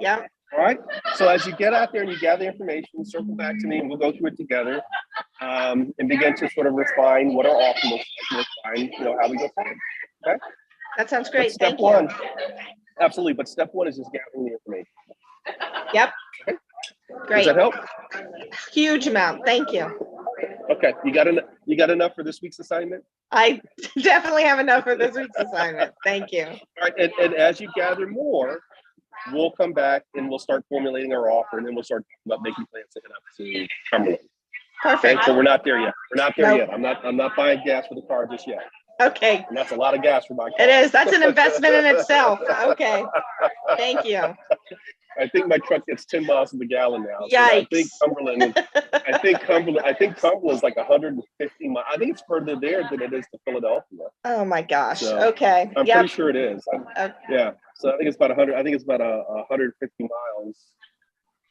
Yep. All right. So as you get out there and you gather information, circle back to me and we'll go through it together and begin to sort of refine what our offer looks like, refine, how we go forward. Okay. That sounds great. That's step Thank you. one. Absolutely, but step one is just gathering the information. Yep. Does Great. that help? Huge amount. Thank you. Okay, you got enough for this week's assignment? I definitely have enough for this week's assignment. Thank you. All right, and as you gather more, we'll come back and we'll start formulating our offer, and then we'll start talking about making plans to head up to Cumberland. Okay, Perfect. so we're not there yet. We're not there Nope. yet. I'm not buying gas for the car just yet. Okay. And that's a lot of gas for my car. It is. That's an investment in itself. Okay. Thank you. I think my truck gets 10 miles to the gallon now. So I think Yikes. Cumberland is like 150 miles. I think it's further there than it is to Philadelphia. Oh my gosh. So, Okay. I'm Yep. pretty sure it is. Yeah. So I think it's about 100. I think it's about 150 miles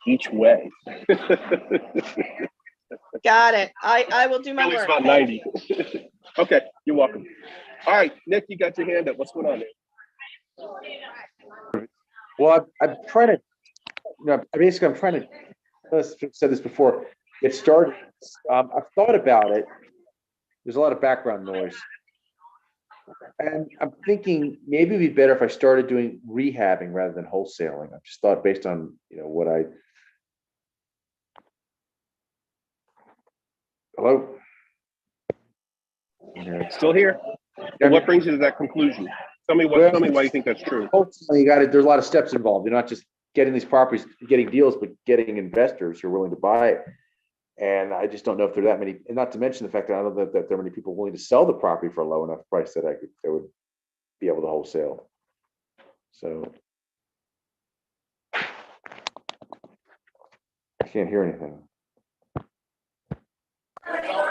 each way. Got it. I will do my Really, it's work. about Thank 90. Okay, you're welcome. All right, Nick, you got your hand up. What's going on there? Well, I'm trying to, I'm trying to, I've said this before, get started. I've thought about it. There's a lot of background noise. And I'm thinking maybe it'd be better if I started doing rehabbing rather than wholesaling. I've just thought based on, what I. Hello? Still here? And what brings you to that conclusion? Tell me why you think that's true. Hopefully there's a lot of steps involved. You're not just getting these properties, getting deals, but getting investors who are willing to buy it. And I just don't know if there are that many, and not to mention the fact that I don't know that there are many people willing to sell the property for a low enough price that they would be able to wholesale. So I can't hear anything.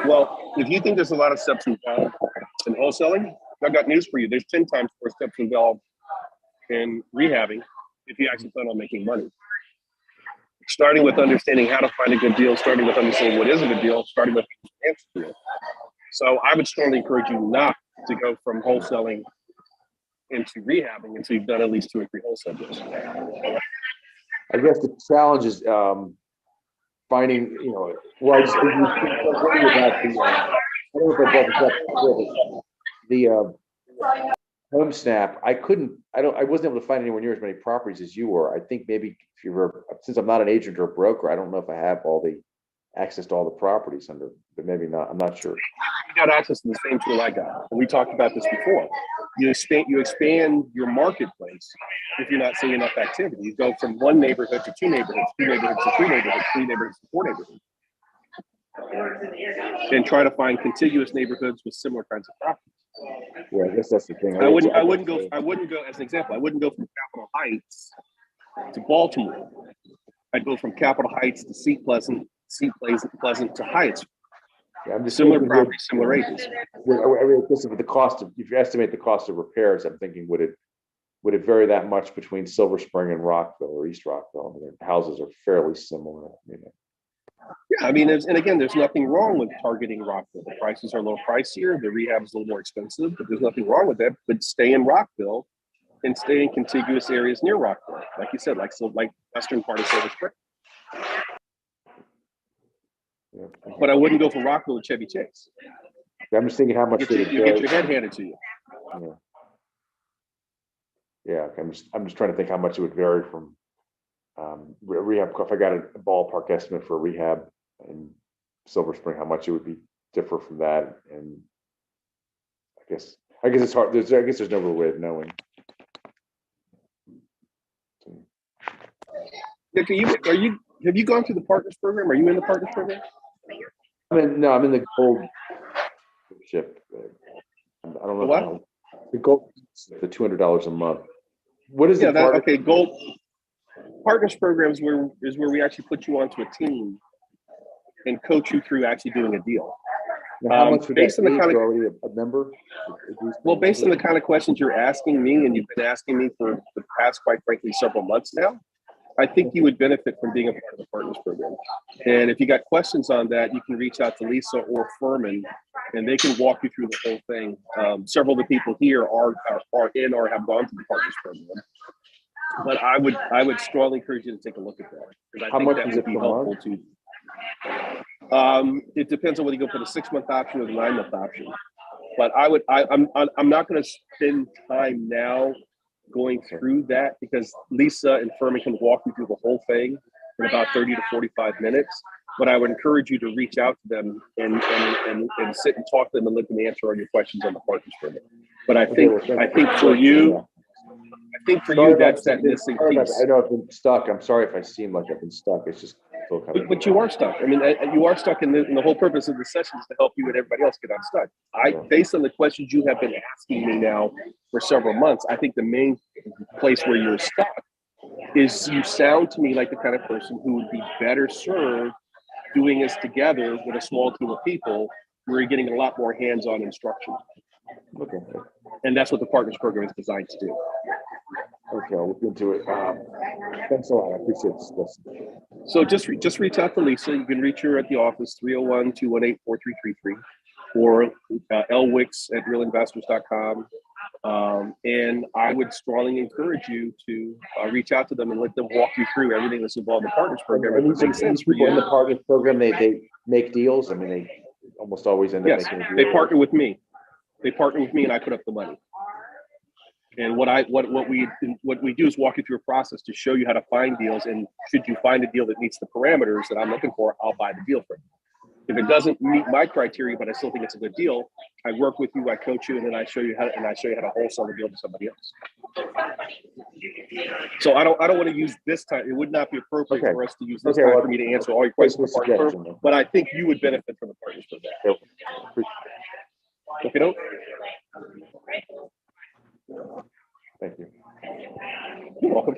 Well, if you think there's a lot of steps involved in wholesaling, I've got news for you. There's 10 times more steps involved in rehabbing if you actually plan on making money. Starting with understanding how to find a good deal, starting with understanding what is a good deal, starting with answer to it. So I would strongly encourage you not to go from wholesaling into rehabbing until you've done at least 2 or 3 wholesale deals. I guess the challenge is finding, well, I just worry about I don't know if I brought this up before, but the Home Snap, I wasn't able to find anywhere near as many properties as you were. I think maybe if you were, since I'm not an agent or a broker, I don't know if I have all the access to all the properties under, but maybe not. I'm not sure. You got access to the same tool I got. And we talked about this before. You expand your marketplace if you're not seeing enough activity. You go from 1 neighborhood to 2 neighborhoods, 2 neighborhoods to 3 neighborhoods, 3 neighborhoods to 4 neighborhoods. And try to find contiguous neighborhoods with similar kinds of properties. Yeah, I guess that's the thing. I wouldn't go as an example. I wouldn't go from Capitol Heights to Baltimore. I'd go from Capitol Heights to Seat Pleasant to Heights. Yeah, I'm just Similar thinking properties, similar agents. With the cost of, if you estimate the cost of repairs, I'm thinking would it vary that much between Silver Spring and Rockville or East Rockville? I mean, the houses are fairly similar. Yeah, I mean, and again, there's nothing wrong with targeting Rockville. The prices are a little pricier, the rehab is a little more expensive, but there's nothing wrong with that. But stay in Rockville and stay in contiguous areas near Rockville, like you said, like western part of Silver Spring. Yeah. But I wouldn't go from Rockville to Chevy Chase. I'm just thinking how much You get your head handed to you. Yeah, I'm just trying to think how much it would vary from rehab. If I got a ballpark estimate for rehab in Silver Spring, how much it would be differ from that, and I guess it's hard. I guess there's no real way of knowing. Nick, have you gone through the Partners program? Are you in the Partners program? I'm in the gold ship. I don't know. What? The gold, the $200 a month. What is okay, gold Partners program is where we actually put you onto a team and coach you through actually doing a deal. Now, how much based on the kind of already a member? Well, based on the kind of questions you're asking me, and you've been asking me for the past, quite frankly, several months now, I think you would benefit from being a part of the Partners program. And if you got questions on that, you can reach out to Lisa or Furman, and they can walk you through the whole thing. Several of the people here are in or have gone through the Partners program. But I would strongly encourage you to take a look at that, because I think that would be helpful too. It depends on whether you go for the 6-month option or the 9-month option. But I'm not going to spend time now going through that because Lisa and Furman can walk you through the whole thing in about 30 to 45 minutes. But I would encourage you to reach out to them and sit and talk to them and let them answer all your questions on the partners permit. But I think for you, that's that missing piece. I know I've been stuck. I'm sorry if I seem like I've been stuck. It's just so kind of. But you are stuck. I mean, you are stuck and the whole purpose of the session is to help you and everybody else get unstuck. Based on the questions you have been asking me now for several months, I think the main place where you're stuck is you sound to me like the kind of person who would be better served doing this together with a small team of people where you're getting a lot more hands-on instruction. Okay. And that's what the Partners Program is designed to do. Okay, I'll look into it. Thanks a lot. I appreciate this. So just reach out to Lisa. You can reach her at the office, 301-218-4333, or lwicks@realinvestors.com. And I would strongly encourage you to reach out to them and let them walk you through everything that's involved in the Partners Program. And these people in the Partners Program, they make deals. I mean, they almost always end up making a deal. They partner with me. They partner with me, and I put up the money. And what we do is walk you through a process to show you how to find deals. And should you find a deal that meets the parameters that I'm looking for, I'll buy the deal for you. If it doesn't meet my criteria, but I still think it's a good deal, I work with you, I coach you, and then I show you how to wholesale the deal to somebody else. So I don't want to use this time. It would not be appropriate for us to use this time for me to answer all your questions. But I think you would benefit from the Partners for that. Okay, don't. Thank you. You're welcome.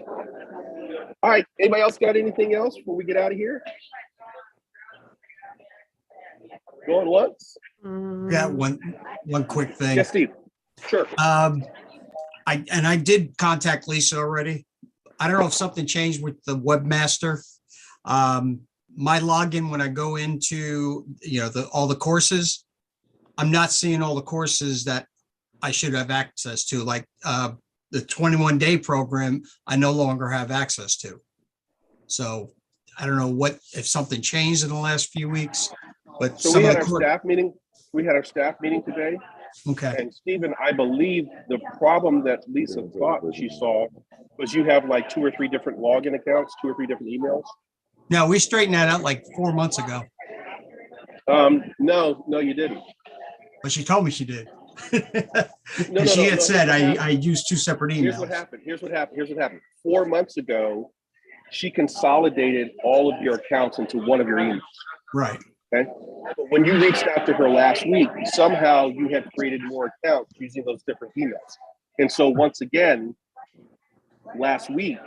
All right. Anybody else got anything else before we get out of here? Going once? Yeah, one quick thing. Yes, Steve. Sure. I did contact Lisa already. I don't know if something changed with the webmaster. My login when I go into all the courses, I'm not seeing all the courses that I should have access to, like the 21-day program, I no longer have access to. So I don't know if something changed in the last few weeks, but so we had our staff meeting. We had our staff meeting today. Okay. And Stephen, I believe the problem that Lisa thought she saw was you have like 2 or 3 different login accounts, 2 or 3 different emails. No, we straightened that out like 4 months ago. No, you didn't. But she told me she did. She had said I used 2 separate emails. Here's what happened. 4 months ago, she consolidated all of your accounts into one of your emails. Right. Okay. But when you reached out to her last week, somehow you had created more accounts using those different emails. And so once again, last week,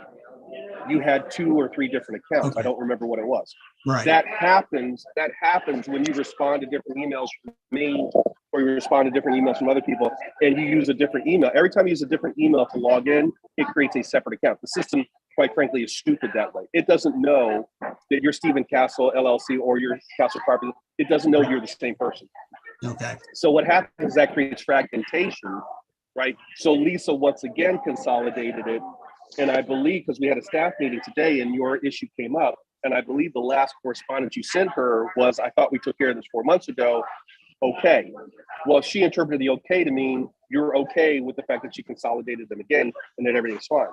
you had 2 or 3 different accounts. Okay. I don't remember what it was. Right. That happens when you respond to different emails from me, or you respond to different emails from other people, and you use a different email. Every time you use a different email to log in, it creates a separate account. The system, quite frankly, is stupid that way. It doesn't know that you're Stephen Castle, LLC, or you're Castle Property. It doesn't know you're the same person. Okay. So what happens is that creates fragmentation, right? So Lisa once again consolidated it. And I believe, because we had a staff meeting today and your issue came up, and I believe the last correspondence you sent her was, I thought we took care of this 4 months ago. Okay. Well, she interpreted the okay to mean you're okay with the fact that she consolidated them again and that everything's fine.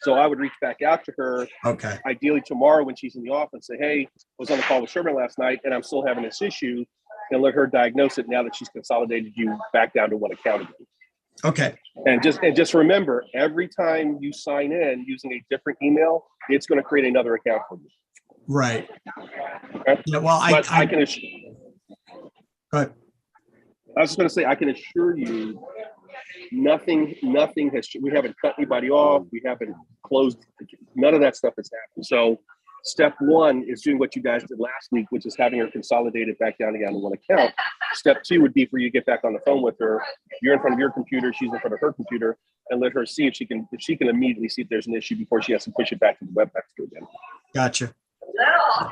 So I would reach back out to her, okay, ideally tomorrow when she's in the office, say, hey, I was on the call with Sherman last night and I'm still having this issue, and let her diagnose it now that she's consolidated you back down to one account again. Okay. And just remember, every time you sign in using a different email, it's going to create another account for you. Right. Okay? Yeah, well, I can assure. Go ahead. I was just going to say, I can assure you, nothing has. We haven't cut anybody off. We haven't closed. None of that stuff has happened. So, step 1 is doing what you guys did last week, which is having her consolidated back down again to one account. Step 2 would be for you to get back on the phone with her. You're in front of your computer. She's in front of her computer, and let her see if she can immediately see if there's an issue before she has to push it back to the webmaster again. Gotcha.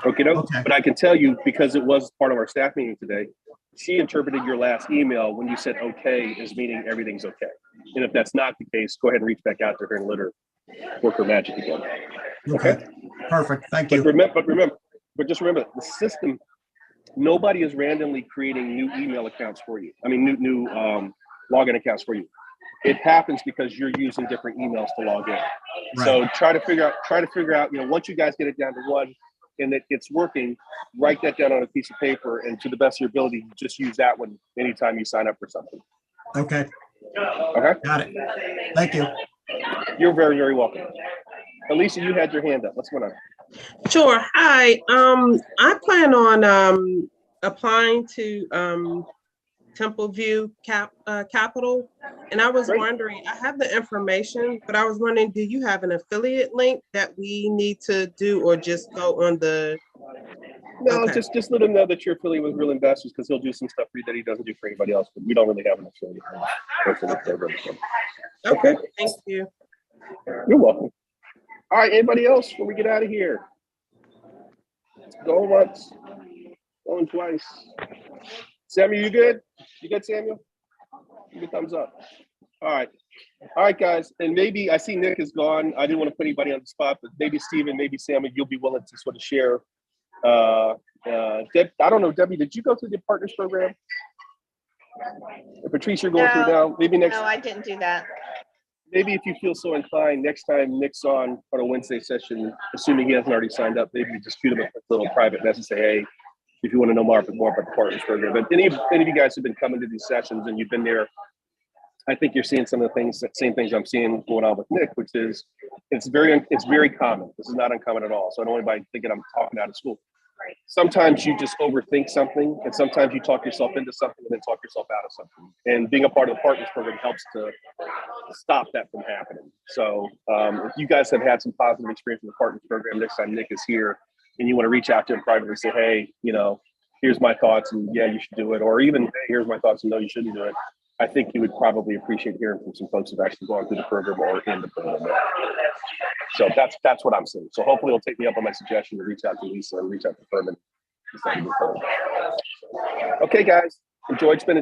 Okay. But I can tell you, because it was part of our staff meeting today, she interpreted your last email when you said okay as meaning everything's okay. And if that's not the case, go ahead and reach back out to her and let her work her magic again. Okay. Perfect. Thank you. But just remember, the system, nobody is randomly creating new email accounts for you. I mean, new login accounts for you. it happens because you're using different emails to log in. So try to figure out, once you guys get it down to one and it's working, write that down on a piece of paper, and to the best of your ability, just use that one anytime you sign up for something. Okay, Okay? got it. Thank you. You're very, very welcome. Alicia, you had your hand up. What's going on? Sure. Hi. I plan on applying to Temple View Capital, and I was Great. wondering. I have the information, but I was wondering, do you have an affiliate link that we need to do, or just go on the? No, Okay. just let him know that you're affiliated with Real Investors, because he'll do some stuff for you that he doesn't do for anybody else. But we don't really have an affiliate program. So. Okay. Thank you. You're welcome. All right, anybody else before we get out of here? Going once, going twice. Samuel, you good? You good, Samuel? Give me a thumbs up. All right, guys. And maybe I see Nick is gone. I didn't want to put anybody on the spot, but maybe Steven, maybe Samuel, you'll be willing to sort of share. Deb, I don't know, Debbie, did you go through the partners program? Patrice, you're going through now. Maybe next. No, I didn't do that. Maybe if you feel so inclined, next time Nick's on a Wednesday session, assuming he hasn't already signed up, maybe you just shoot him a little private message, say, hey, if you want to know more about the partners program. But any of you guys who've been coming to these sessions and you've been there, I think you're seeing some of the same things I'm seeing going on with Nick, which is it's very common. This is not uncommon at all. So I don't want anybody thinking I'm talking out of school. Sometimes you just overthink something, and sometimes you talk yourself into something and then talk yourself out of something. And being a part of the partners program helps to stop that from happening. So if you guys have had some positive experience with the partners program, next time Nick is here and you want to reach out to him privately, say, hey, here's my thoughts, and yeah, you should do it. Or even, hey, here's my thoughts, and no, you shouldn't do it. I think you would probably appreciate hearing from some folks who've actually gone through the program or in the program. So that's what I'm saying. So hopefully he'll take me up on my suggestion to reach out to Lisa and reach out to Furman. Okay, guys, enjoyed spending